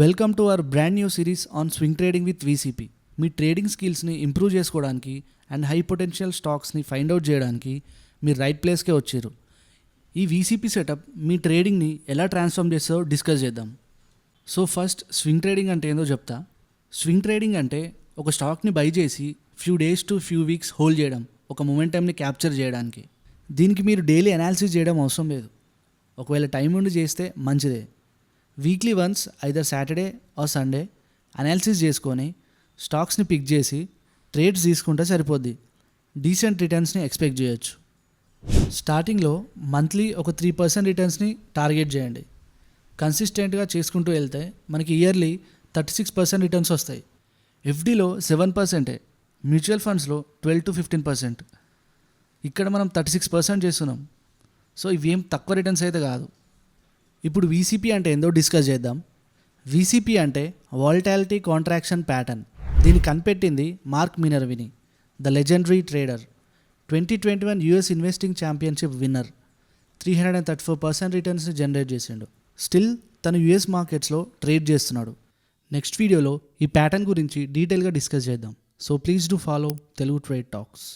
Welcome to our brand new series on swing trading with VCP. మీ trading స్కిల్స్ని improve చేసుకోవడానికి and high potential స్టాక్స్ని find out చేయడానికి మీరు రైట్ ప్లేస్కే వచ్చారు. ఈ వీసీపీ సెటప్ మీ ట్రేడింగ్ని ఎలా ట్రాన్స్ఫార్మ్ చేస్తుందో డిస్కస్ చేద్దాం. సో ఫస్ట్ స్వింగ్ ట్రేడింగ్ అంటే ఏందో చెప్తా. స్వింగ్ ట్రేడింగ్ అంటే ఒక స్టాక్ని బై చేసి few days to few weeks hold చేయడం, ఒక మొమెంటమ్ని క్యాప్చర్ చేయడానికి. దీనికి మీరు డైలీ అనాలిసిస్ చేయడం అవసరం లేదు. ఒకవేళ టైం ఉండి చేస్తే మంచిదే. Weekly once either Saturday or Sunday analysis చేసుకొని స్టాక్స్ని పిక్ చేసి ట్రేడ్స్ తీసుకుంటే సరిపోద్ది. డీసెంట్ రిటర్న్స్ని ఎక్స్పెక్ట్ చేయొచ్చు. స్టార్టింగ్లో మంత్లీ ఒక 3% రిటర్న్స్ని టార్గెట్ చేయండి. కన్సిస్టెంట్గా చేసుకుంటూ వెళ్తే మనకి ఇయర్లీ 36% రిటర్న్స్ వస్తాయి. ఎఫ్డీలో 7%, మ్యూచువల్ ఫండ్స్లో 12 to 15%. ఇక్కడ మనం 36% చేస్తున్నాం. సో ఇవేం తక్కువ రిటర్న్స్ అయితే కాదు. ఇప్పుడు వీసీపీ అంటే ఏందో డిస్కస్ చేద్దాం. వీసీపీ అంటే వాలటాలిటీ కాంట్రాక్షన్ ప్యాటర్న్. దీన్ని కనిపెట్టింది Mark Minervini, the legendary trader. 2021 US investing championship winner. 334% రిటర్న్స్ని జనరేట్ చేసిండు. స్టిల్ తను యూఎస్ మార్కెట్స్లో ట్రేడ్ చేస్తున్నాడు. నెక్స్ట్ వీడియోలో ఈ ప్యాటర్న్ గురించి డీటెయిల్గా డిస్కస్ చేద్దాం. So please do follow Telugu trade talks.